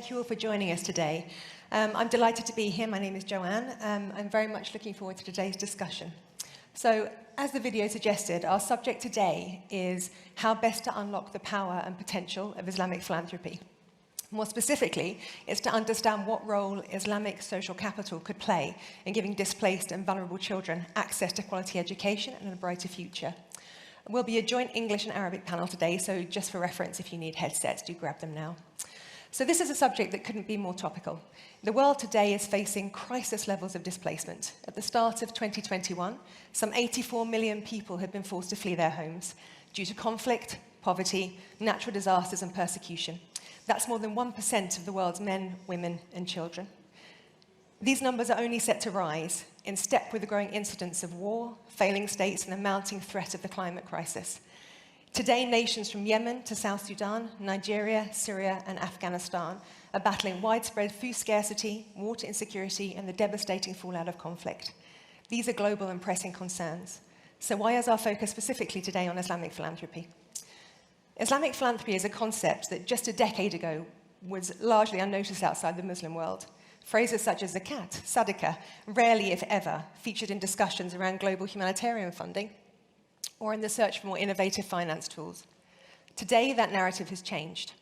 thank you all for joining us today. I'm delighted to be here. My name is Joanne. I'm very much looking forward to today's discussion. So, as the video suggested, our subject today is how best to unlock the power and potential of Islamic philanthropy. More specifically, it's to understand what role Islamic social capital could play in giving displaced and vulnerable children access to quality education and a brighter future. We'll be a joint English and Arabic panel today, so just for reference, if you need headsets, do grab them now. So this is a subject that couldn't be more topical. The world today is facing crisis levels of displacement. At the start of 2021, some 84 million people had been forced to flee their homes due to conflict, poverty, natural disasters and persecution. That's more than 1% of the world's men, women and children. These numbers are only set to rise in step with the growing incidence of war, failing states and the mounting threat of the climate crisis. Today, nations from Yemen to South Sudan, Nigeria, Syria and Afghanistan are battling widespread food scarcity, water insecurity and the devastating fallout of conflict. These are global and pressing concerns. So why is our focus specifically today on Islamic philanthropy? Islamic philanthropy is a concept that just a decade ago was largely unnoticed outside the Muslim world. Phrases such as Zakat, Sadaqah, rarely, if ever, featured in discussions around global humanitarian funding or in the search for more innovative finance tools. Today, that narrative has changed.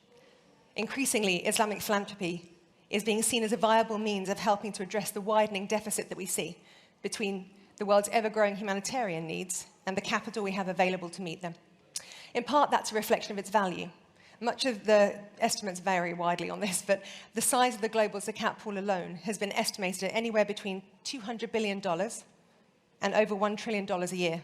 Increasingly, Islamic philanthropy is being seen as a viable means of helping to address the widening deficit that we see between the world's ever-growing humanitarian needs and the capital we have available to meet them. In part, that's a reflection of its value. Much of the estimates vary widely on this, but the size of the global Zakat pool alone has been estimated at anywhere between $200 billion and over $1 trillion a year.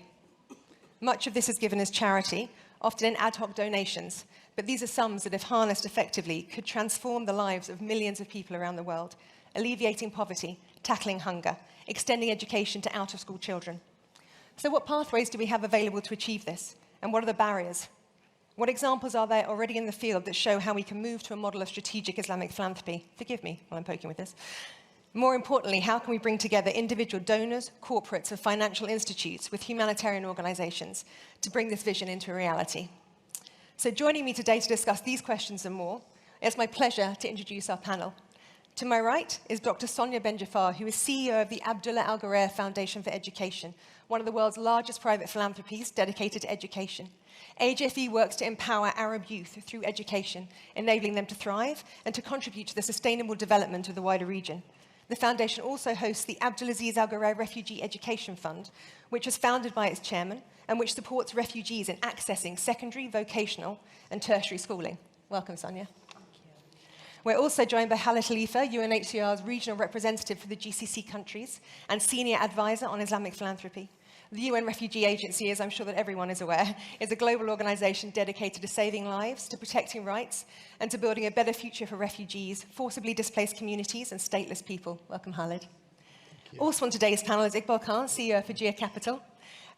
Much of this is given as charity, often in ad hoc donations, but these are sums that, if harnessed effectively, could transform the lives of millions of people around the world, alleviating poverty, tackling hunger, extending education to out-of-school children. So what pathways do we have available to achieve this? And what are the barriers? What examples are there already in the field that show how we can move to a model of strategic Islamic philanthropy? Forgive me while I'm poking with this. More importantly, how can we bring together individual donors, corporates, and financial institutes with humanitarian organizations to bring this vision into reality? So joining me today to discuss these questions and more, it's my pleasure to introduce our panel. To my right is Dr. Sonia Ben Jaafar, who is CEO of the Abdulla Al Ghurair Foundation for Education, one of the world's largest private philanthropies dedicated to education. AGFE works to empower Arab youth through education, enabling them to thrive and to contribute to the sustainable development of the wider region. The foundation also hosts the Abdulaziz Al Ghurair Refugee Education Fund, which was founded by its chairman and which supports refugees in accessing secondary, vocational and tertiary schooling. Welcome, Sonia. We're also joined by Khaled, UNHCR's regional representative for the GCC countries and senior advisor on Islamic philanthropy. The UN Refugee Agency, as I'm sure that everyone is aware, is a global organization dedicated to saving lives, to protecting rights, and to building a better future for refugees, forcibly displaced communities, and stateless people. Welcome, Khaled. Also on today's panel is Iqbal, CEO of Fajr Captal.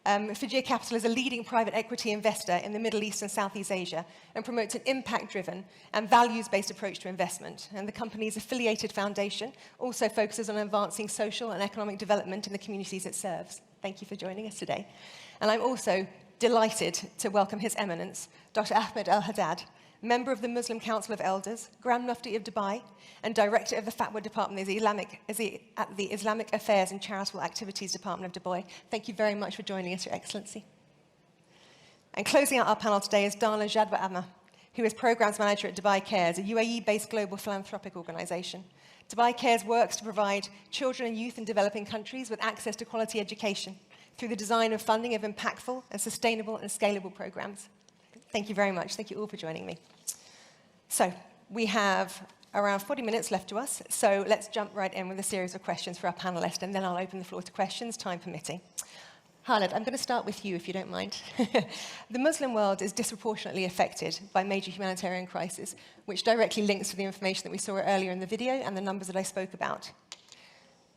Fajr Captal is a leading private equity investor in the Middle East and Southeast Asia and promotes an impact-driven and values-based approach to investment. And the company's affiliated foundation also focuses on advancing social and economic development in the communities it serves. Thank you for joining us today. And I'm also delighted to welcome His Eminence, Dr. Ahmed Al-Haddad, member of the Muslim Council of Elders, Grand Mufti of Dubai, and director of the Fatwa Department at the Islamic Affairs and Charitable Activities Department of Dubai. Thank you very much for joining us, Your Excellency. And closing out our panel today is Dana Jawad, who is Programs Manager at Dubai Cares, a UAE-based global philanthropic organization. Dubai Cares works to provide children and youth in developing countries with access to quality education through the design and funding of impactful and sustainable and scalable programs. Thank you very much. Thank you all for joining me. So we have around 40 minutes left to us, so let's jump right in with a series of questions for our panelists, and then I'll open the floor to questions, time permitting. Khaled, I'm going to start with you, if you don't mind. The Muslim world is disproportionately affected by major humanitarian crises, which directly links to the information that we saw earlier in the video and the numbers that I spoke about.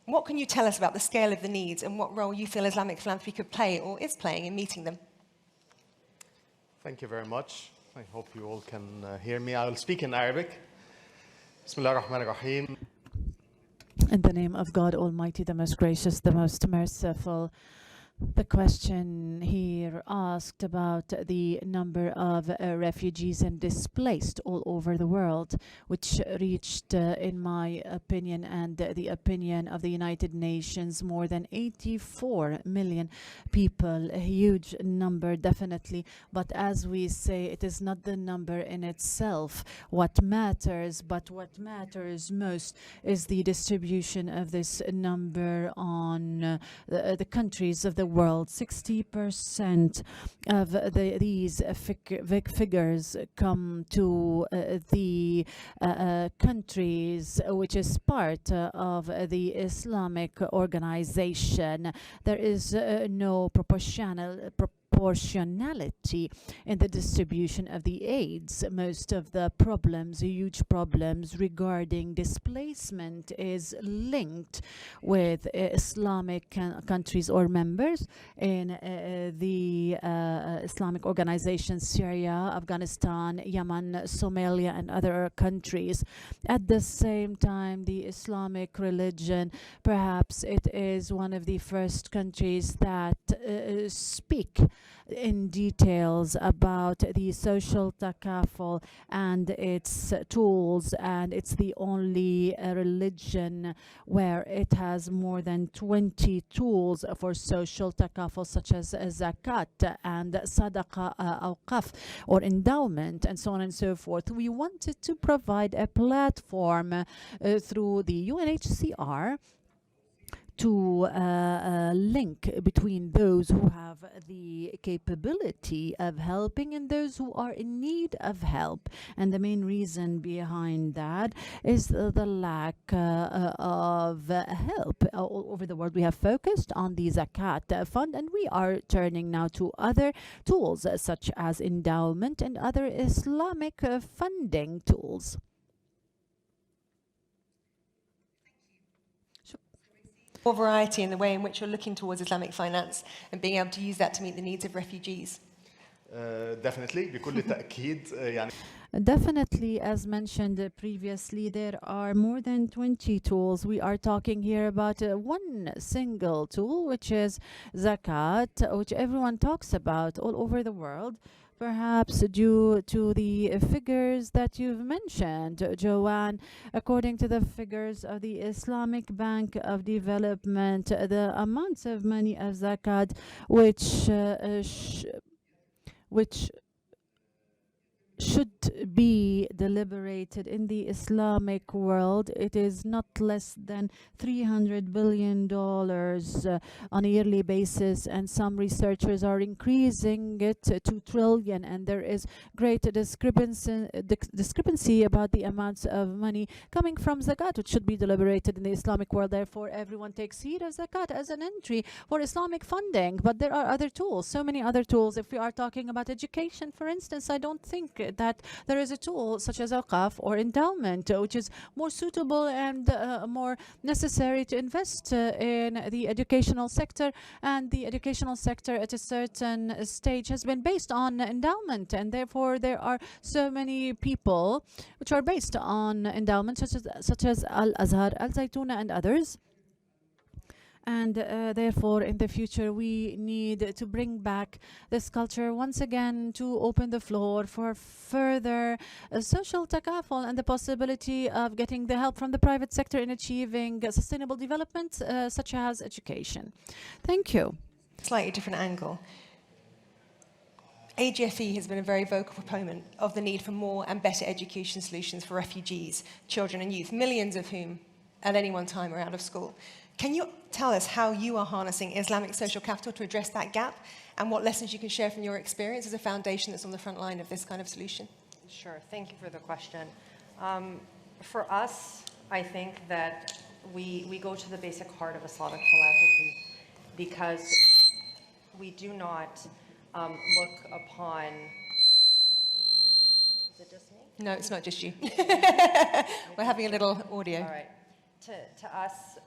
What can you tell us about the scale of the needs and what role you feel Islamic philanthropy could play or is playing in meeting them? Thank you very much. I hope you all can hear me. I will speak in Arabic. Bismillah ar-Rahman ar-Rahim. In the name of God Almighty, the most gracious, the most merciful. The question here asked about the number of refugees and displaced all over the world, which reached, in my opinion and the opinion of the United Nations, more than 84 million people. A huge number, definitely. But as we say, it is not the number in itself what matters, but what matters most is the distribution of this number on the countries of the world. 60% of these figures come to the countries which is part of the Islamic organization. There is no proportionality in the distribution of the aids. Most of the problems, huge problems regarding displacement, is linked with Islamic countries or members in the Islamic organizations, Syria, Afghanistan, Yemen, Somalia, and other countries. At the same time, the Islamic religion, perhaps it is one of the first countries that speak in details about the social takaful and its tools, and it's the only religion where it has more than 20 tools for social takaful, such as Zakat and Sadaqah and Waqf, or endowment, and so on and so forth. We wanted to provide a platform through the UNHCR to link between those who have the capability of helping and those who are in need of help. And the main reason behind that is the lack of help all over the world. We have focused on the Zakat fund, and we are turning now to other tools such as endowment and other Islamic funding tools. More variety in the way in which you're looking towards Islamic finance and being able to use that to meet the needs of refugees. Definitely بكل تأكيد يعني Definitely, as mentioned previously, there are more than 20 tools. We are talking here about one single tool, which is Zakat, which everyone talks about all over the world. Perhaps due to the figures that you've mentioned, Joanne, according to the figures of the Islamic Bank of Development, the amounts of money of Zakat which should be deliberated in the Islamic world, it is not less than $300 billion on a yearly basis, and some researchers are increasing it to $2 trillion, and there is great discrepancy about the amounts of money coming from Zakat, which should be deliberated in the Islamic world. Therefore, everyone takes heed of Zakat as an entry for Islamic funding. But there are other tools, so many other tools. If we are talking about education, for instance, I don't think that there is a tool such as Waqf or endowment, which is more suitable and more necessary to invest in the educational sector. And the educational sector at a certain stage has been based on endowment, and therefore there are so many people which are based on endowment, such as Al-Azhar, Al-Zaytuna, and others. And therefore, in the future, we need to bring back this culture once again to open the floor for further social takaful and the possibility of getting the help from the private sector in achieving sustainable development, such as education. Thank you. Slightly different angle. AGFE has been a very vocal proponent of the need for more and better education solutions for refugees, children and youth, millions of whom at any one time are out of school. Can you tell us how you are harnessing Islamic social capital to address that gap, and what lessons you can share from your experience as a foundation that's on the front line of this kind of solution? Sure, thank you for the question. For us, I think that we go to the basic heart of Islamic philanthropy, because we do not look upon... Is it just me? No, it's not just you. We're having a little audio. All right. To us,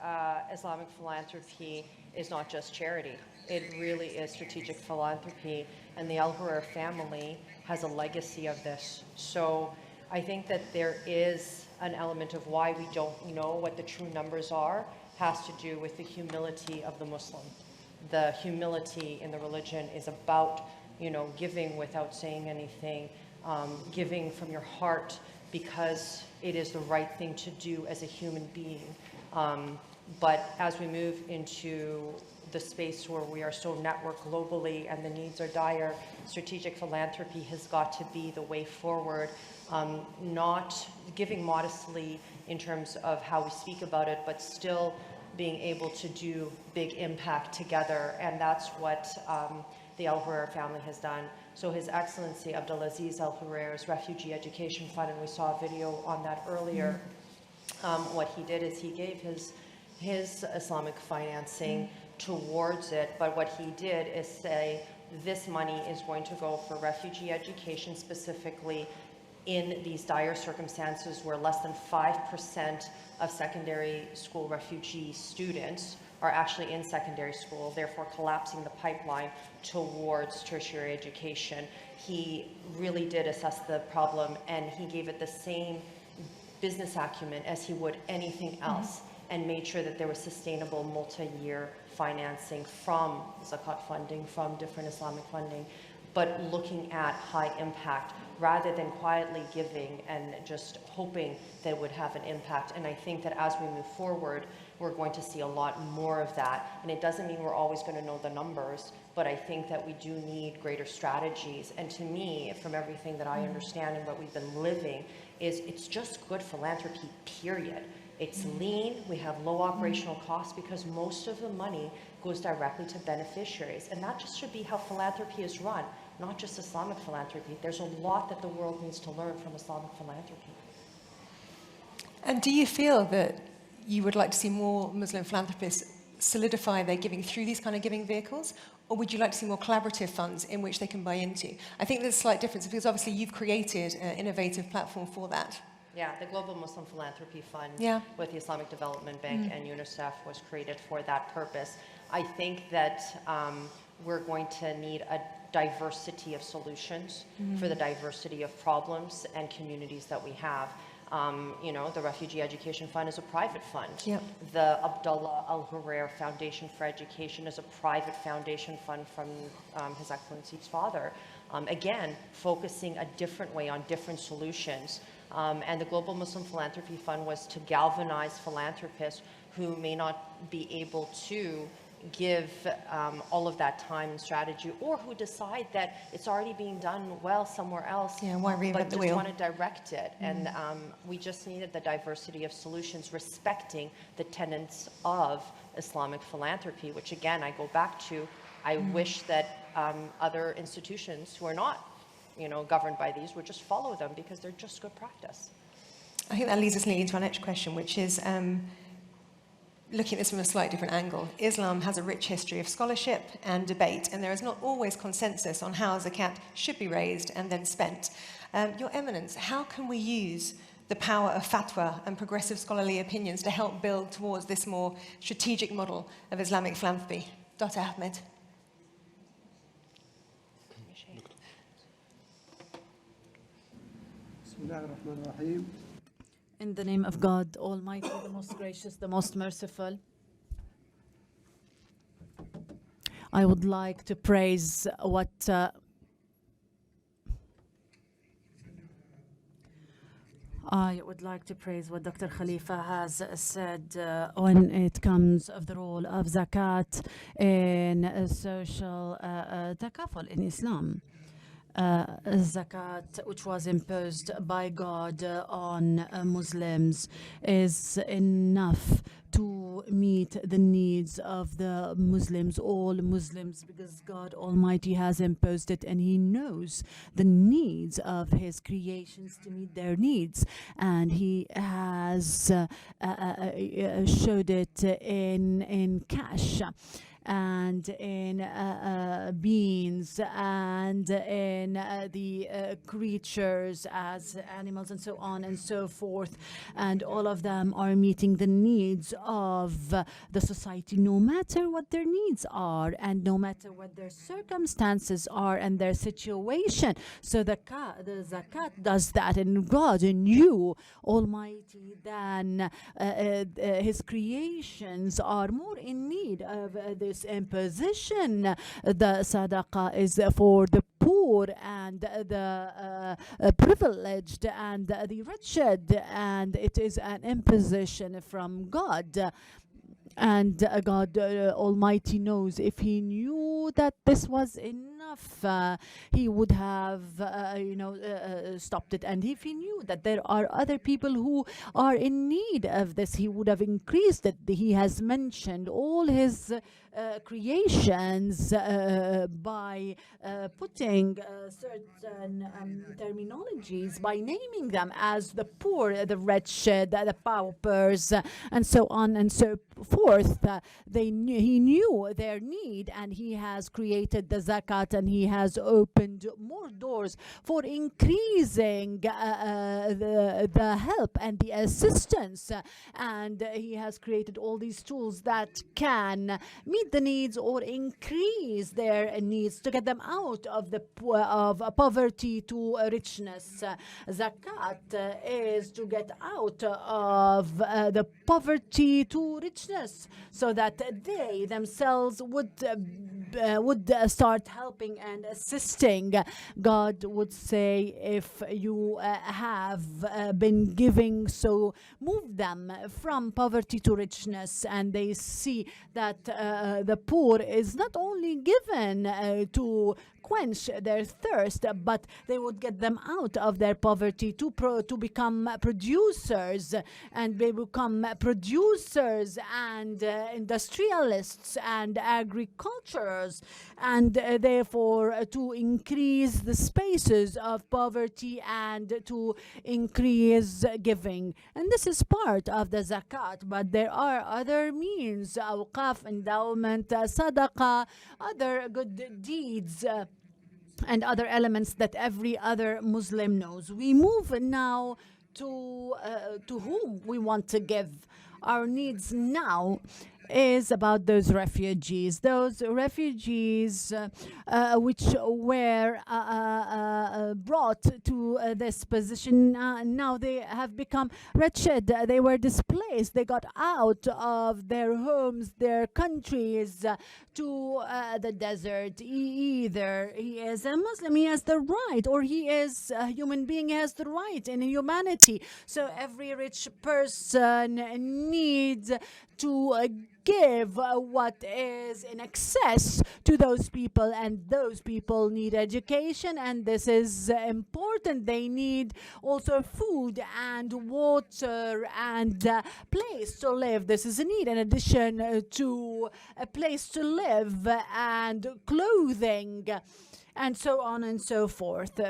Islamic philanthropy is not just charity. It really is strategic philanthropy, and the Ghurair family has a legacy of this. So I think that there is an element of why we don't know what the true numbers are, has to do with the humility of the Muslim. the humility in the religion is about, giving without saying anything, giving from your heart because it is the right thing to do as a human being. But as we move into the space where we are so networked globally and the needs are dire, strategic philanthropy has got to be the way forward, not giving modestly in terms of how we speak about it, but still being able to do big impact together. And that's what the Ghurair family has done. So His Excellency Abdulla Al Ghurair's Refugee Education Fund, and we saw a video on that earlier, what he did is he gave his Islamic financing towards it, but what he did is say this money is going to go for refugee education, specifically in these dire circumstances where less than 5% of secondary school refugee students are actually in secondary school, therefore collapsing the pipeline towards tertiary education. He really did assess the problem, and he gave it the same business acumen as he would anything else, and made sure that there was sustainable multi-year financing from Zakat funding, from different Islamic funding, but looking at high impact rather than quietly giving and just hoping that it would have an impact. And I think that as we move forward, we're going to see a lot more of that. And it doesn't mean we're always going to know the numbers, but I think that we do need greater strategies. And to me, from everything that I understand and what we've been living, is it's just good philanthropy, period. It's lean, we have low operational costs because most of the money goes directly to beneficiaries. And that just should be how philanthropy is run, not just Islamic philanthropy. There's a lot that the world needs to learn from Islamic philanthropy. And do you feel that you would like to see more Muslim philanthropists solidify their giving through these kind of giving vehicles? Or would you like to see more collaborative funds in which they can buy into? I think there's a slight difference because obviously you've created an innovative platform for that. Yeah, the Global Muslim Philanthropy Fund with the Islamic Development Bank and UNICEF was created for that purpose. I think that we're going to need a diversity of solutions for the diversity of problems and communities that we have. The Refugee Education Fund is a private fund. The Abdulla Al Ghurair Foundation for Education is a private foundation fund from His Excellency's father. Again, focusing a different way on different solutions. And the Global Muslim Philanthropy Fund was to galvanize philanthropists who may not be able to give all of that time and strategy, or who decide that it's already being done well somewhere else, why reinvent but the just wheel? want to direct it. And we just needed the diversity of solutions, respecting the tenets of Islamic philanthropy, which again, I go back to, I wish that other institutions who are not governed by these would just follow them because they're just good practice. I think that leads us neatly into our next question, which is looking at this from a slightly different angle. Islam has a rich history of scholarship and debate, and there is not always consensus on how zakat should be raised and then spent. Your Eminence, how can we use the power of fatwa and progressive scholarly opinions to help build towards this more strategic model of Islamic philanthropy? Dr. Ahmed. In the name of God Almighty, the most gracious, the most merciful, I would like to praise what Dr. Khalifa has said when it comes of the role of zakat in social takaful in Islam. Zakat, which was imposed by God on Muslims, is enough to meet the needs of the Muslims, all Muslims, because God Almighty has imposed it and He knows the needs of His creations to meet their needs. And He has showed it in cash, and in beings, and in the creatures as animals and so on and so forth. And all of them are meeting the needs of the society, no matter what their needs are and no matter what their circumstances are and their situation. So the zakat does that, and God and you Almighty than His creations are more in need of this this imposition. The sadaqah is for the poor and the privileged and the wretched, and it is an imposition from God. And God Almighty knows, if he knew that this was enough, he would have, stopped it. And if he knew that there are other people who are in need of this, he would have increased it. He has mentioned all his creations by putting certain terminologies, by naming them as the poor, the wretched, the paupers, and so on and so forth. He knew their need, and he has created the zakat, and he has opened more doors for increasing the help and the assistance, and he has created all these tools that can meet the needs or increase their needs to get them out of the of poverty to richness. Zakat is to get out of the poverty to richness, so that they themselves would start helping and assisting. God would say, if you have been giving, so move them from poverty to richness. And they see that the poor is not only given to quench their thirst, but they would get them out of their poverty to become producers, and they become producers and industrialists and agriculturers, and therefore to increase the spaces of poverty and to increase giving. And this is part of the zakat, but there are other means: awqaf, endowment, sadaqah, other good deeds, and other elements that every other Muslim knows. We move now to whom we want to give. Our needs now is about those refugees which were brought to this position. Now they have become wretched. They were displaced. They got out of their homes, their countries, to the desert. Either he is a Muslim, he has the right, or he is a human being, he has the right in humanity. So every rich person needs to give what is in excess to those people, and those people need education, and this is important. They need also food and water and place to live. This is a need in addition to a place to live and clothing, and so on and so forth.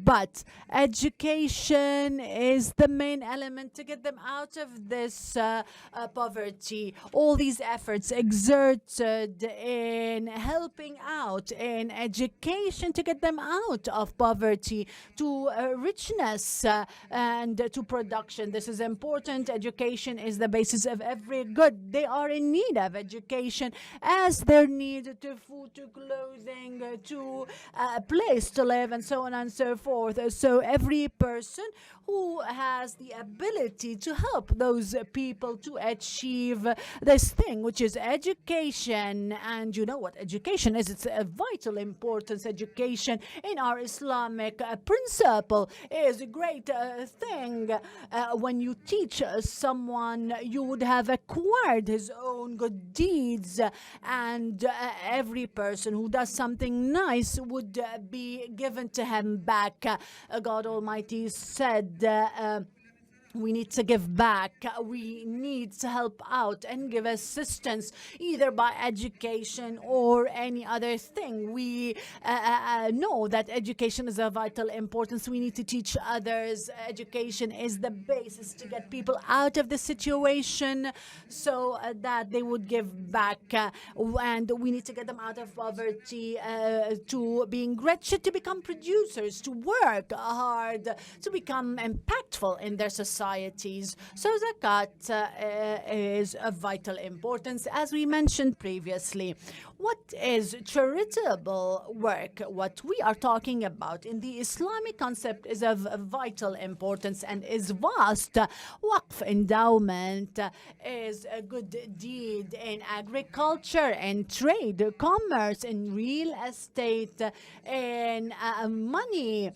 But education is the main element to get them out of this poverty. All these efforts exerted in helping out in education to get them out of poverty to richness and to production. This is important. Education is the basis of every good. They are in need of education as their need to food, to clothing, to a place to live, and so on and so forth. So every person who has the ability to help those people to achieve this thing, which is education. And you know what education is? It's a vital importance. Education in our Islamic principle is a great thing. When you teach someone, you would have acquired his own good deeds, and every person who does something nice would be given to him back. God Almighty said, we need to give back. We need to help out and give assistance, either by education or any other thing. We know that education is of vital importance. We need to teach others. Education is the basis to get people out of the situation, so that they would give back. And we need to get them out of poverty, to being wretched, to become producers, to work hard, to become impactful in their society. societies. So zakat is of vital importance, as we mentioned previously. What is charitable work? What we are talking about in the Islamic concept is of vital importance and is vast. Waqf, endowment, is a good deed in agriculture and trade, commerce, in real estate, in money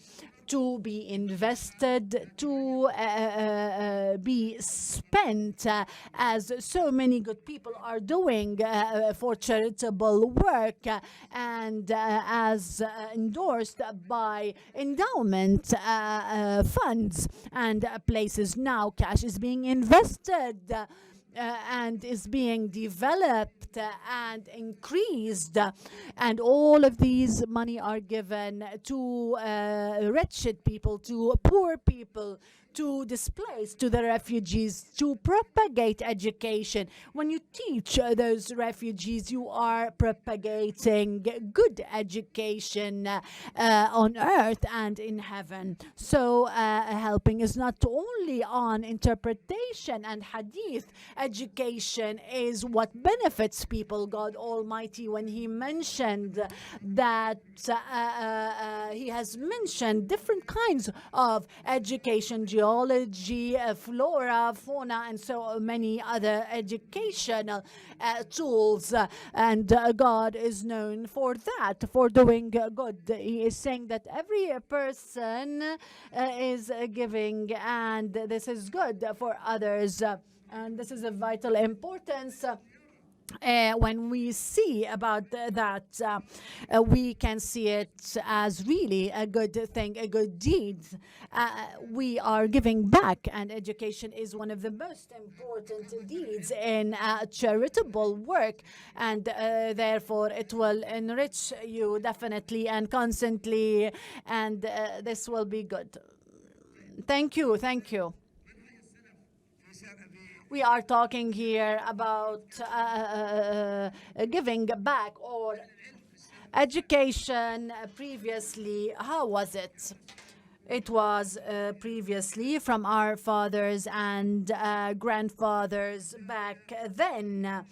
to be invested, to be spent, as so many good people are doing for charitable work, and as endorsed by endowment funds and places. Now cash is being invested and is being developed and increased, and all of these money are given to wretched people, to poor people, to displaced, to the refugees, to propagate education. When you teach those refugees, you are propagating good education on earth and in heaven. So helping is not only on interpretation and hadith. Education is what benefits people. God Almighty, when he mentioned that he has mentioned different kinds of education, geology, flora, fauna, and so many other educational tools. And God is known for that, for doing good. He is saying that every person is giving, and this is good for others. And this is of vital importance. When we see about that, we can see it as really a good thing, a good deed. We are giving back, and education is one of the most important deeds in charitable work, and therefore it will enrich you definitely and constantly, and this will be good. Thank you, thank you. We are talking here about giving back or education. Previously, how was it? It was previously from our fathers and grandfathers back then.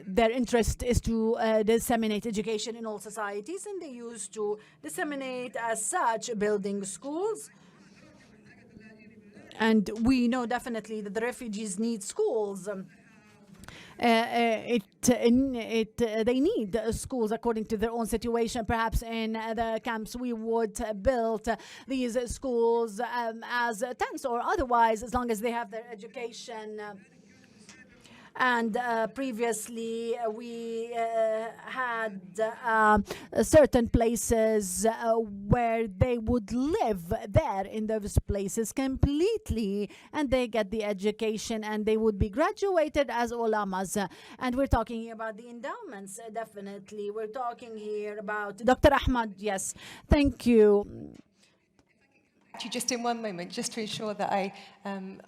Their interest is to disseminate education in all societies, and they used to disseminate as such, building schools. And we know definitely that the refugees need schools. They need schools according to their own situation. Perhaps in the camps we would build these schools as tents or otherwise, as long as they have their education. And previously we had certain places where they would live there in those places completely, and they get the education, and they would be graduated as ulamas. And we're talking about the endowments, definitely. We're talking here about Dr. Ahmed. Yes, thank you. Actually, just in one moment, just to ensure that I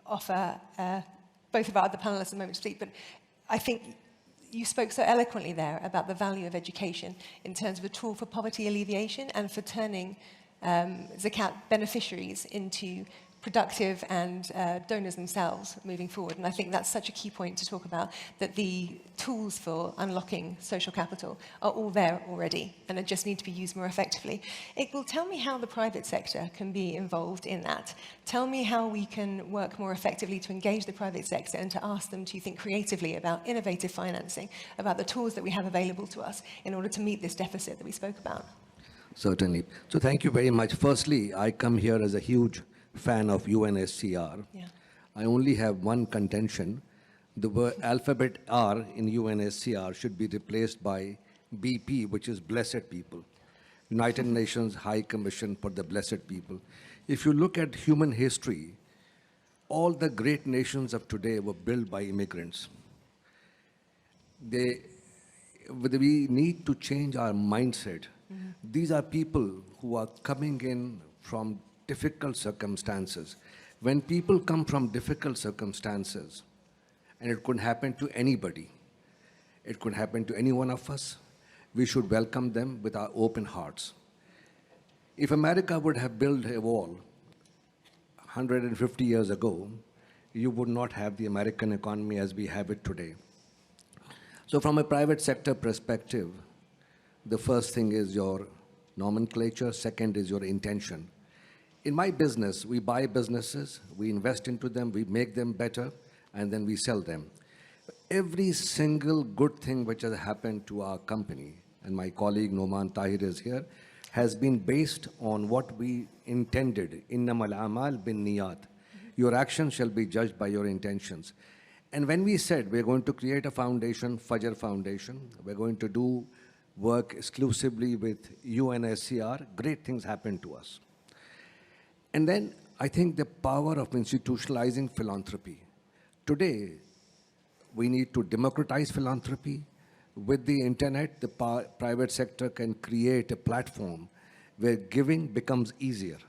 offer both of our other panelists a moment to speak, but I think you spoke so eloquently there about the value of education in terms of a tool for poverty alleviation and for turning Zakat beneficiaries into productive and donors themselves moving forward. And I think that's such a key point to talk about, that the tools for unlocking social capital are all there already and it just need to be used more effectively. Iqbal, tell me how the private sector can be involved in that. Tell me how we can work more effectively to engage the private sector and to ask them to think creatively about innovative financing, about the tools that we have available to us in order to meet this deficit that we spoke about. Certainly. So thank you very much. Firstly, I come here as a huge fan of UNHCR. Yeah. I only have one contention. The word alphabet R in UNHCR should be replaced by BP, which is blessed people. United Nations High Commission for the Blessed People. If you look at human history, all the great nations of today were built by immigrants. We need to change our mindset. Mm-hmm. These are people who are coming in from difficult circumstances. When people come from difficult circumstances, and it could happen to anybody, it could happen to any one of us, we should welcome them with our open hearts. If America would have built a wall 150 years ago, you would not have the American economy as we have it today. So from a private sector perspective, the first thing is your nomenclature, second is your intention. In my business, we buy businesses, we invest into them, we make them better, and then we sell them. Every single good thing which has happened to our company, and my colleague Noman Tahir is here, has been based on what we intended. Innamal amal bin niyat. Your actions shall be judged by your intentions. And when we said we're going to create a foundation, Fajr Foundation, we're going to do work exclusively with UNHCR, great things happened to us. And then I think the power of institutionalizing philanthropy. Today, we need to democratize philanthropy. With the internet, the private sector can create a platform where giving becomes easier.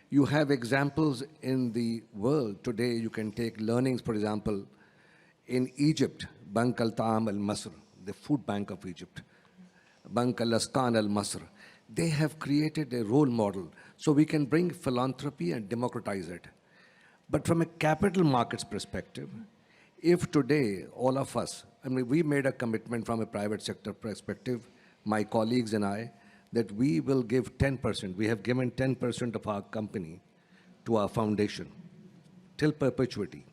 You have examples in the world. Today, you can take learnings, for example, in Egypt, Bank al-Ta'am al-Masr, the food bank of Egypt, Bank al-Askan al-Masr. They have created a role model. So we can bring philanthropy and democratize it. But from a capital markets perspective, if today, all of us, I mean, we made a commitment from a private sector perspective, my colleagues and I, that we will give 10%. We have given 10% of our company to our foundation till perpetuity.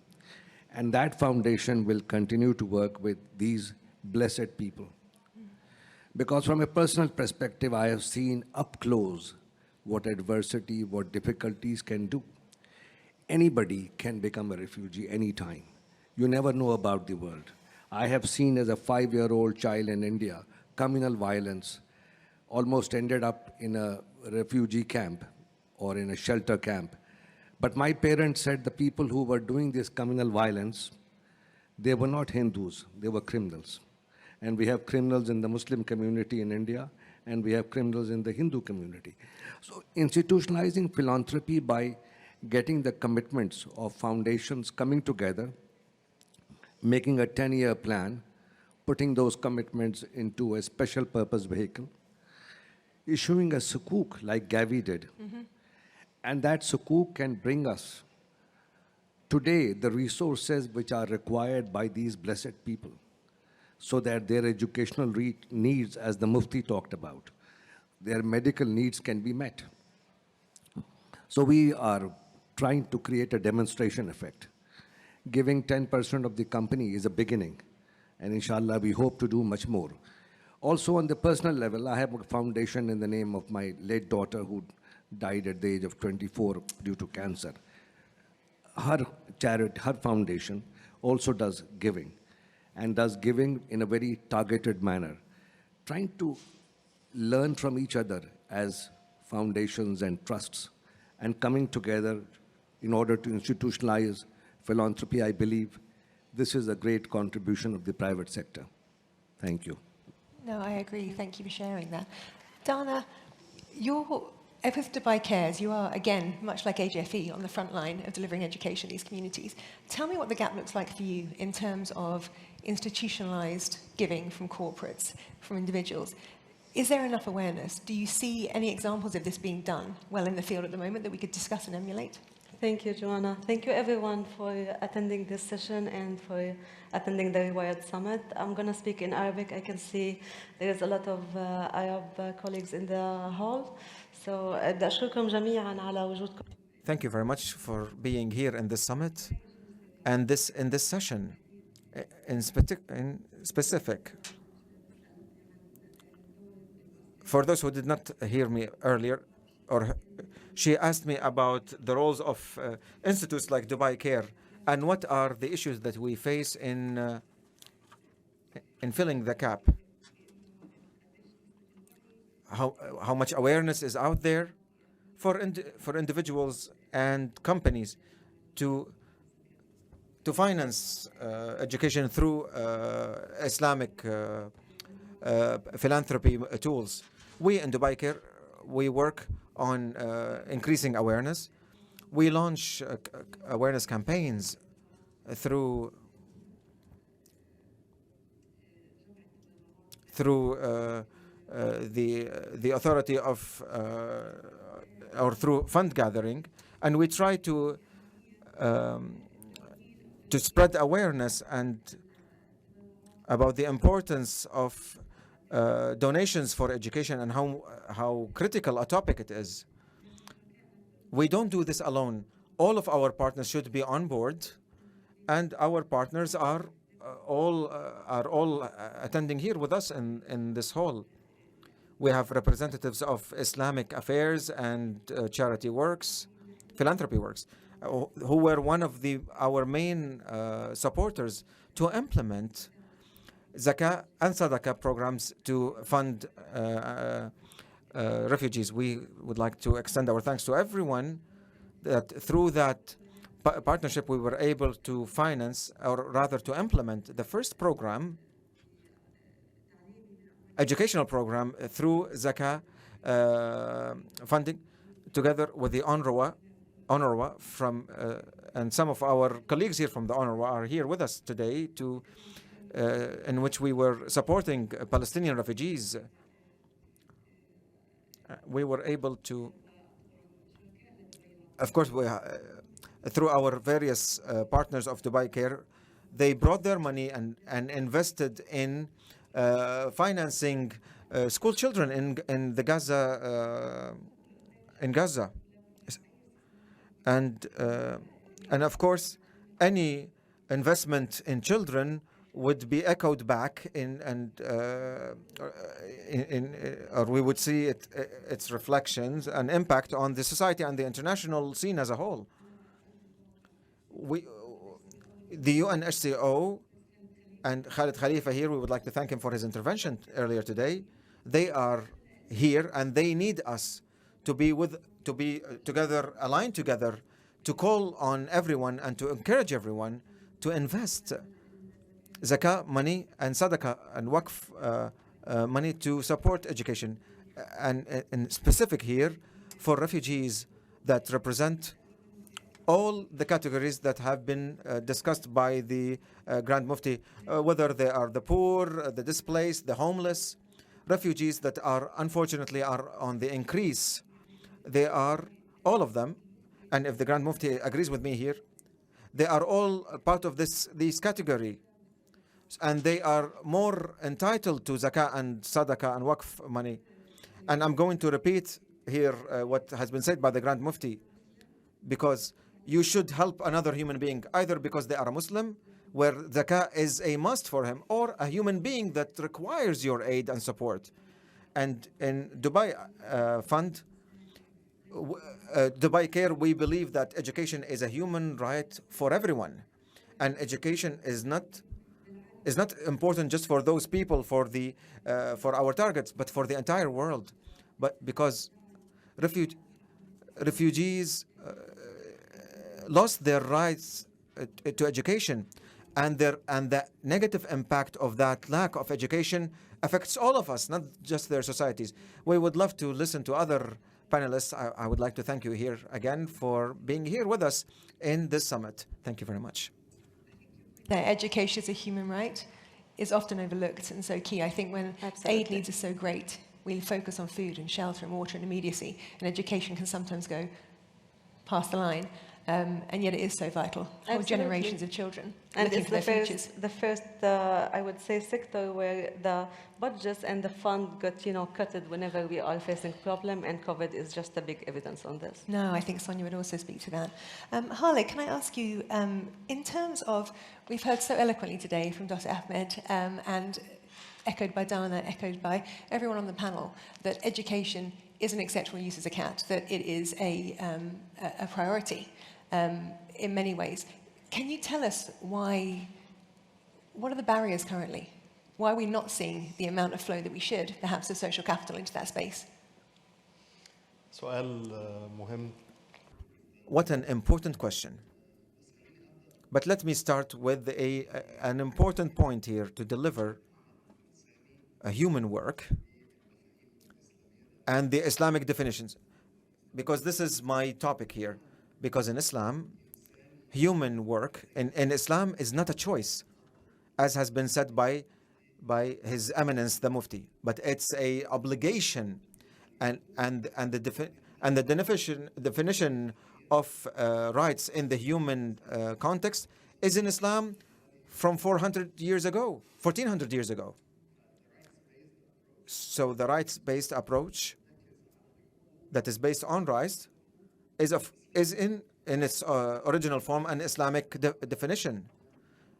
And that foundation will continue to work with these blessed people. Because from a personal perspective, I have seen up close what adversity, what difficulties can do. Anybody can become a refugee anytime. You never know about the world. I have seen as a 5-year-old child in India, communal violence almost ended up in a refugee camp or in a shelter camp. But my parents said the people who were doing this communal violence, they were not Hindus, they were criminals. And we have criminals in the Muslim community in India, and we have criminals in the Hindu community. So institutionalizing philanthropy by getting the commitments of foundations coming together, making a 10-year plan, putting those commitments into a special purpose vehicle, issuing a sukuk like Gavi did. And that sukuk can bring us today the resources which are required by these blessed people so that their educational needs, as the Mufti talked about, their medical needs can be met. So we are trying to create a demonstration effect. Giving 10% of the company is a beginning, and inshallah we hope to do much more. Also on the personal level, I have a foundation in the name of my late daughter who died at the age of 24 due to cancer. Her charity, her foundation also does giving, and does giving in a very targeted manner, trying to learn from each other as foundations and trusts, and coming together in order to institutionalize philanthropy. I believe this is a great contribution of the private sector. Thank you. No, I agree. Thank you for sharing that. Dana, with Dubai Cares, you are, again, much like AJFE, on the front line of delivering education in these communities. Tell me what the gap looks like for you in terms of institutionalized giving from corporates, from individuals. Is there enough awareness? Do you see any examples of this being done well in the field at the moment that we could discuss and emulate? Thank you, Joanna. Thank you, everyone, for attending this session and for attending the Rewired Summit. I'm going to speak in Arabic. I can see there's a lot of Arab colleagues in the hall. So, بدي أشكركم جميعاً على وجودكم. Thank you very much for being here in this summit and in this session in specific. For those who did not hear me earlier, she asked me about the roles of institutes like Dubai Care and what are the issues that we face in filling the gap. How much awareness is out there for individuals and companies to finance education through Islamic philanthropy tools. We in Dubai Care, we work on increasing awareness. We launch awareness campaigns through the authority of or through fund gathering, and we try to spread awareness and about the importance of donations for education and how critical a topic it is. We don't do this alone. All of our partners should be on board, and our partners are all attending here with us in this hall. We have representatives of Islamic affairs and charity works, philanthropy works, who were one of our main supporters to implement Zakat and Sadaqah programs to fund refugees. We would like to extend our thanks to everyone that through that partnership we were able to finance, or rather to implement, the first program, educational program through Zakat funding, together with the UNRWA from and some of our colleagues here from the UNRWA are here with us today to in which we were supporting Palestinian refugees. We were able to, of course, through our various partners of Dubai Care, they brought their money and invested in financing school children in the Gaza in Gaza, and of course, any investment in children would be echoed back or we would see its reflections and impact on the society and the international scene as a whole. The UNHCR and Khaled Khalifa here, we would like to thank him for his intervention earlier today. They are here and they need us to be together, aligned together, to call on everyone and to encourage everyone to invest Zakat money and Sadaqah and Waqf money to support education, and specific here for refugees that represent all the categories that have been discussed by the Grand Mufti, whether they are the poor, the displaced, the homeless, refugees that are unfortunately on the increase. They are all of them, and if the Grand Mufti agrees with me here, they are all part of this category, and they are more entitled to Zakat and Sadaqah and Waqf money. And I'm going to repeat here what has been said by the Grand Mufti, because you should help another human being either because they are a Muslim, where Zakat is a must for him, or a human being that requires your aid and support. And in Dubai Fund, Dubai Care, we believe that education is a human right for everyone, and education is not important just for those people, for our targets, but for the entire world. But because refugees lost their rights to education, and the negative impact of that lack of education affects all of us, not just their societies. We would love to listen to other panelists. I would like to thank you here again for being here with us in this summit. Thank you very much. Education as a human right is often overlooked and so key. I think when aid needs are so great, we focus on food and shelter and water and immediacy, and education can sometimes go past the line. And yet it is so vital for generations of children looking for their futures. The first, I would say, sector where the budgets and the fund got, cutted whenever we are facing problem, and COVID is just a big evidence on this. No, I think Sonia would also speak to that. Khaled, can I ask you, in terms of, we've heard so eloquently today from Dr. Ahmed, and echoed by Dana, echoed by everyone on the panel, that education is an acceptable use of Zakat, that it is a priority. In many ways. Can you tell us what are the barriers currently? Why are we not seeing the amount of flow that we should, perhaps of social capital, into that space? سؤال مهم. What an important question. But let me start with an important point here to deliver a human work and the Islamic definitions, because this is my topic here. Because in Islam, human work in Islam is not a choice, as has been said by by His Eminence the Mufti, but it's a obligation, and the definition of rights in the human context is in Islam from 400 years ago, 1400 years ago. So the rights-based approach that is based on rights is in its original form an Islamic definition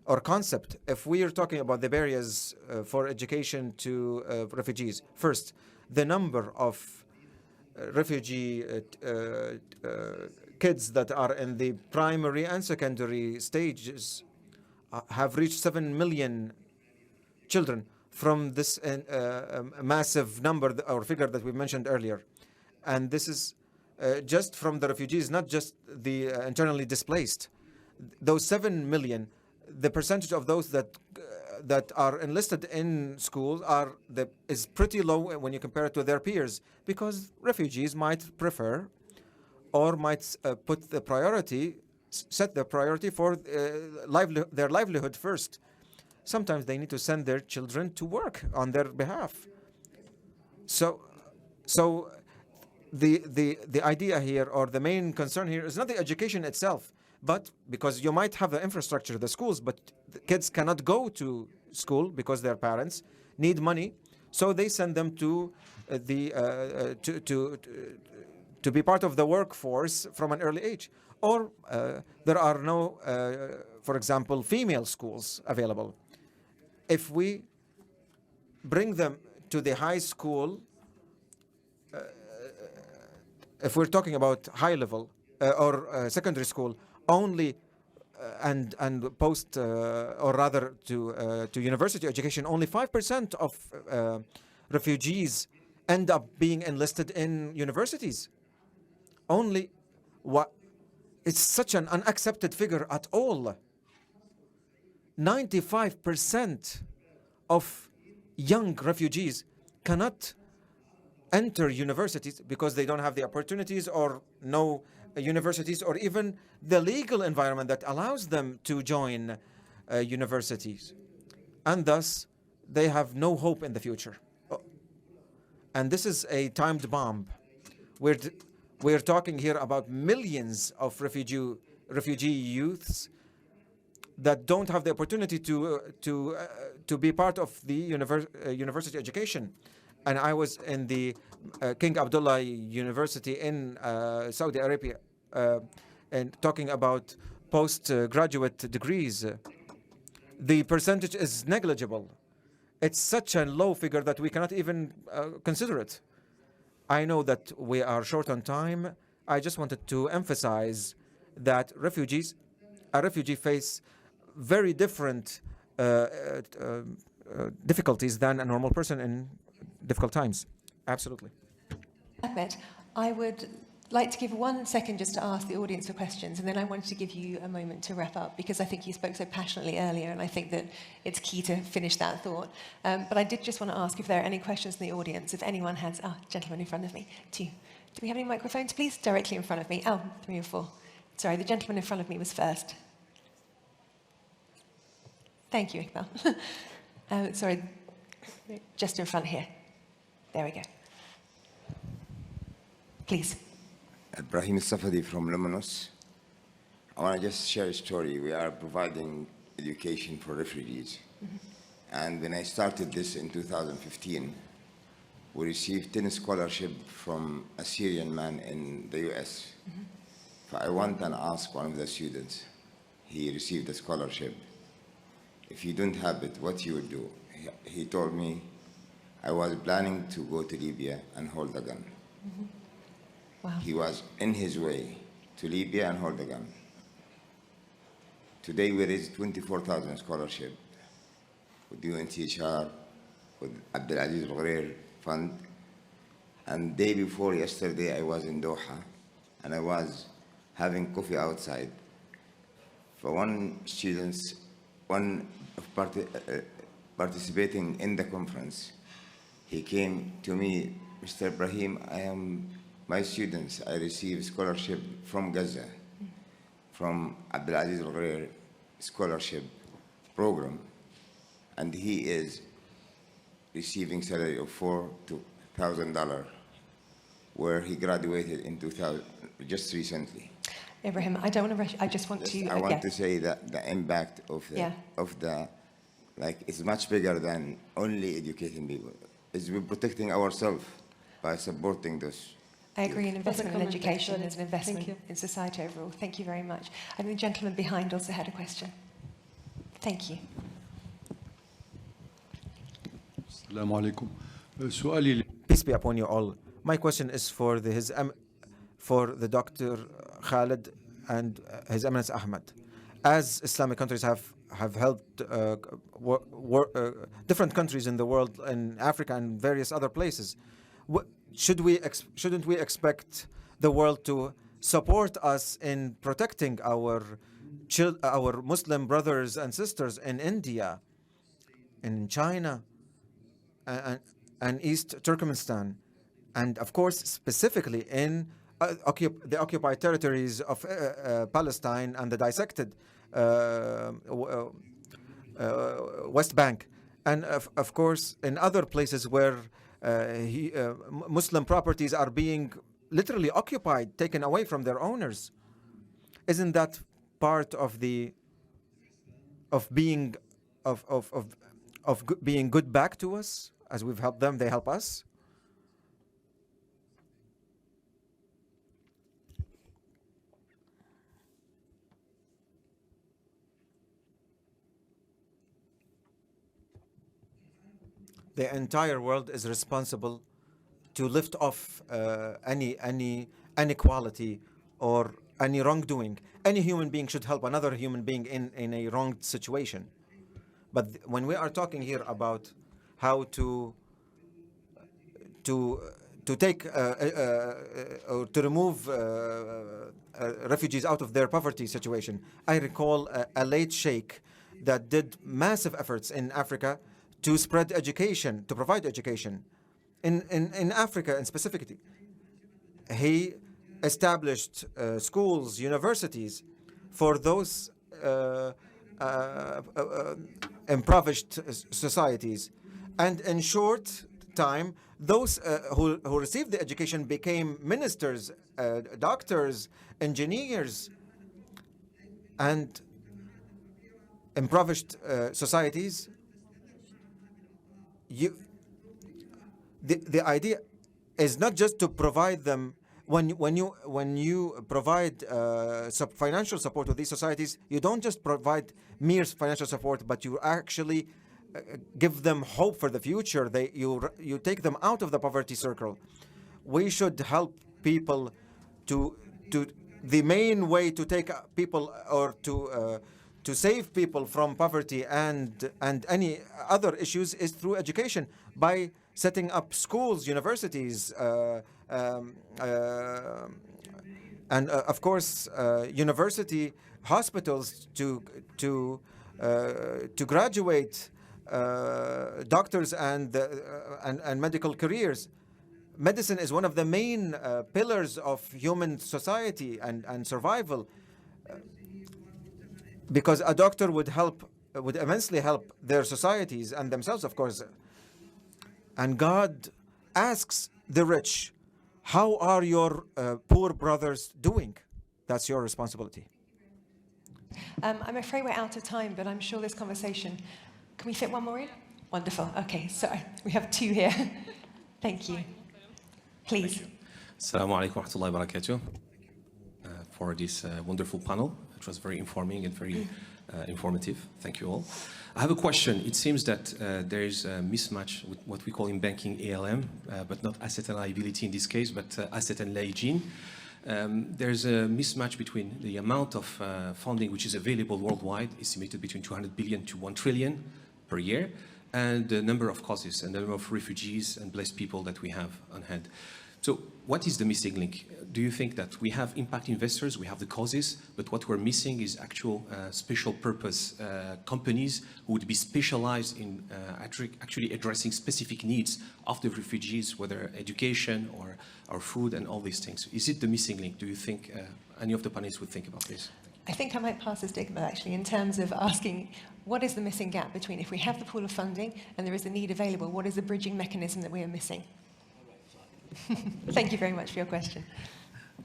or concept. If we are talking about the barriers for education to refugees, first, the number of refugee kids that are in the primary and secondary stages have reached 7 million children from this massive number or figure that we mentioned earlier. And this is just from the refugees, not just the internally displaced. Those 7 million, the percentage of those that are enlisted in schools is pretty low when you compare it to their peers, because refugees might prefer or might set the priority for their livelihood first. Sometimes they need to send their children to work on their behalf. So the idea here, or the main concern here, is not the education itself, but because you might have the infrastructure, the schools, but the kids cannot go to school because their parents need money, so they send them to to be part of the workforce from an early age. Or there are no, for example, female schools available. If we bring them to the high school, if we're talking about high level or secondary school only, and post or rather to university education, only 5% of refugees end up being enlisted in universities. Only what? It's such an unaccepted figure at all. 95% of young refugees cannot enter universities because they don't have the opportunities or no universities or even the legal environment that allows them to join universities. And thus, they have no hope in the future. And this is a timed bomb. We're talking here about millions of refugee youths that don't have the opportunity to be part of the university education. And I was in the King Abdulla University in Saudi Arabia and talking about postgraduate degrees. The percentage is negligible. It's such a low figure that we cannot even consider it. I know that we are short on time. I just wanted to emphasize that a refugee face very different difficulties than a normal person in difficult times. Absolutely. Ahmed, I would like to give 1 second just to ask the audience for questions, and then I wanted to give you a moment to wrap up, because I think you spoke so passionately earlier, and I think that it's key to finish that thought. But I did just want to ask if there are any questions in the audience, if anyone has... gentleman in front of me, 2. Do we have any microphones, please? Directly in front of me. 3 or 4. Sorry, the gentleman in front of me was first. Thank you, Iqbal. Sorry, just in front here. There we go. Please. Ibrahim Safadi from Luminous. I want to just share a story. We are providing education for refugees. And when I started this in 2015, we received 10 scholarships from a Syrian man in the US. I went and asked one of the students. He received a scholarship. If you don't have it, what you would do? He told me, I was planning to go to Libya and hold a gun. Wow. He was in his way to Libya and hold a gun. Today we raised 24,000 scholarships with UNHCR, with Abdulla Ghurair Fund. And day before yesterday, I was in Doha, and I was having coffee outside. For one participating in the conference, he came to me, Mr. Ibrahim, my students, I received scholarship from Gaza, from Abdulla Ghurair scholarship program, and he is receiving salary of $4,000, where he graduated in 2000, just recently. Ibrahim, I don't want to rush. I just want to. I want to say that the impact of the like is much bigger than only educating people. It's we're protecting ourselves by supporting those. I agree, an investment in comment, education actually. is an investment Thank you. in society overall. Thank you very much. And the gentleman behind also had a question. Thank you. السلام عليكم. سؤالي Peace be upon you all. My question is for the Dr. Khaled and His Eminence Ahmed. As Islamic countries have helped different countries in the world, in Africa and various other places, shouldn't we expect the world to support us in protecting our Muslim brothers and sisters in India, in China, and East Turkmenistan, and of course specifically in the occupied territories of Palestine and the dissected West Bank, and of course in other places where Muslim properties are being literally occupied, taken away from their owners? Isn't that part of being good back to us? As we've helped them, they help us. The entire world is responsible to lift off any inequality or any wrongdoing. Any human being should help another human being in a wrong situation. But when we are talking here about how to take or to remove refugees out of their poverty situation, I recall a late sheikh that did massive efforts in Africa to spread education, to provide education. In Africa, and specifically, he established schools, universities for those impoverished societies, and in short time, those who received the education became ministers, doctors, engineers, and impoverished societies. The idea is not just to provide them. When you provide financial support to these societies, you don't just provide mere financial support, but you actually give them hope for the future. You take them out of the poverty circle. We should help people to the main way to take people or to save people from poverty and any other issues is through education, by setting up schools, universities, and of course university hospitals to graduate doctors and medical careers. Medicine is one of the main pillars of human society and survival, because a doctor would immensely help their societies and themselves, of course. And God asks the rich, how are your poor brothers doing? That's your responsibility. I'm afraid we're out of time, but I'm sure this conversation... Can we fit one more in? Wonderful. Okay, sorry. We have two here. Thank you. Please. Assalamu alaikum wa rahmatullahi wa barakatuh for this wonderful panel. It was very informing and very informative. Thank you all. I have a question. It seems that there is a mismatch with what we call in banking ALM, but not asset and liability in this case, but asset and liability. There's a mismatch between the amount of funding which is available worldwide, estimated between 200 billion to 1 trillion per year, and the number of causes and the number of refugees and blessed people that we have on hand. So what is the missing link? Do you think that we have impact investors, we have the causes, but what we're missing is actual special purpose companies who would be specialized in actually addressing specific needs of the refugees, whether education or food and all these things? Is it the missing link? Do you think any of the panelists would think about this? I think I might pass this to Iqbal, actually, in terms of asking what is the missing gap between if we have the pool of funding and there is a need available, what is the bridging mechanism that we are missing? Thank you very much for your question.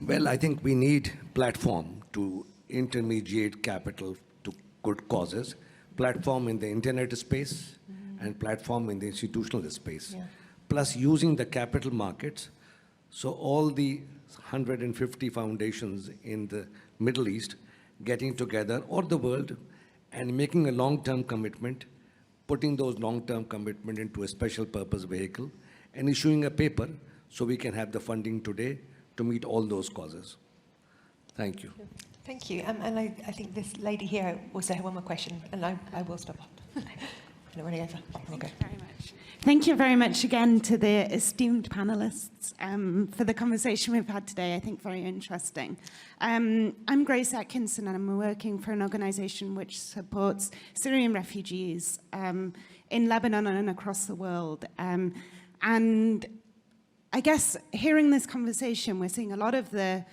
Well, I think we need platform to intermediate capital to good causes, platform in the internet space and platform in the institutional space, plus using the capital markets. So all the 150 foundations in the Middle East getting together, or the world, and making a long-term commitment, putting those long-term commitment into a special purpose vehicle and issuing a paper so we can have the funding today to meet all those causes. Thank you. Thank you. And I think this lady here also had one more question, and I will stop. I'm running over. Okay. Thank you very much. Thank you very much again to the esteemed panelists for the conversation we've had today. I think very interesting. I'm Grace Atkinson, and I'm working for an organization which supports Syrian refugees in Lebanon and across the world. And I guess hearing this conversation, we're seeing a lot of the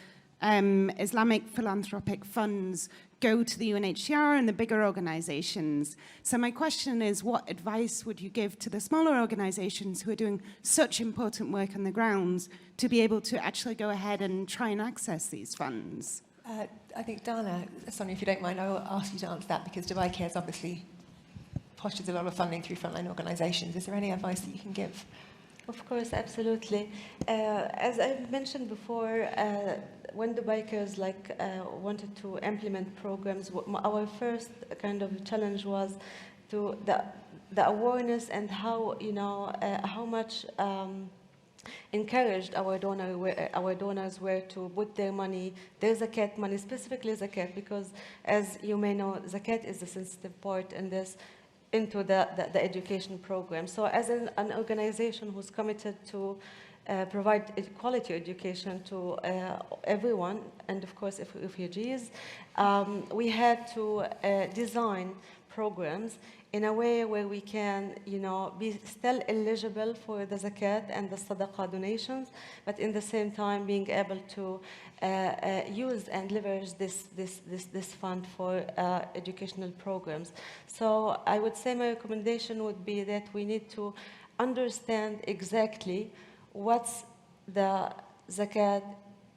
Islamic philanthropic funds go to the UNHCR and the bigger organizations. So my question is, what advice would you give to the smaller organizations who are doing such important work on the grounds to be able to actually go ahead and try and access these funds? I think, Dana, Sonia, if you don't mind, I will ask you to answer that, because Dubai Cares obviously postures a lot of funding through frontline organizations. Is there any advice that you can give? Of course, absolutely. As I mentioned before, when Dubai Cares wanted to implement programs, our first kind of challenge was to the awareness and how how much encouraged our donors were to put their money, their zakat money, specifically zakat, because as you may know, zakat is the sensitive part in this, into the education program. So as an organization who's committed to provide quality education to everyone, and of course refugees, we had to design programs in a way where we can, be still eligible for the zakat and the sadaqah donations, but in the same time being able to use and leverage this fund for educational programs. So I would say my recommendation would be that we need to understand exactly what's the zakat,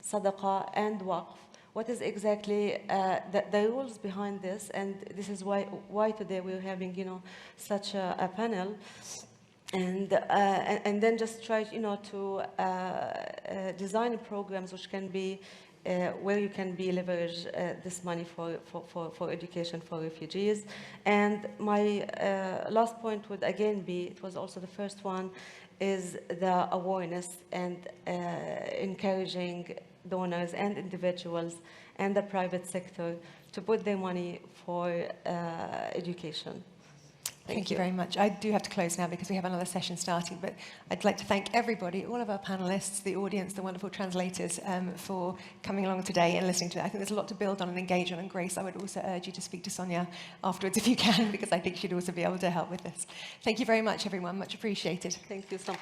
sadaqah, and waqf. What is exactly the rules behind this, and this is why today we're having such a panel, and then just try to design programs which can be where you can leverage this money for education for refugees. And my last point would again be, it was also the first one, is the awareness and encouraging donors and individuals and the private sector to put their money for education. Thank you very much. I do have to close now because we have another session starting, but I'd like to thank everybody, all of our panelists, the audience, the wonderful translators for coming along today and listening to it. I think there's a lot to build on and engage on, and Grace, I would also urge you to speak to Sonia afterwards if you can, because I think she'd also be able to help with this. Thank you very much, everyone. Much appreciated. Thank you so much.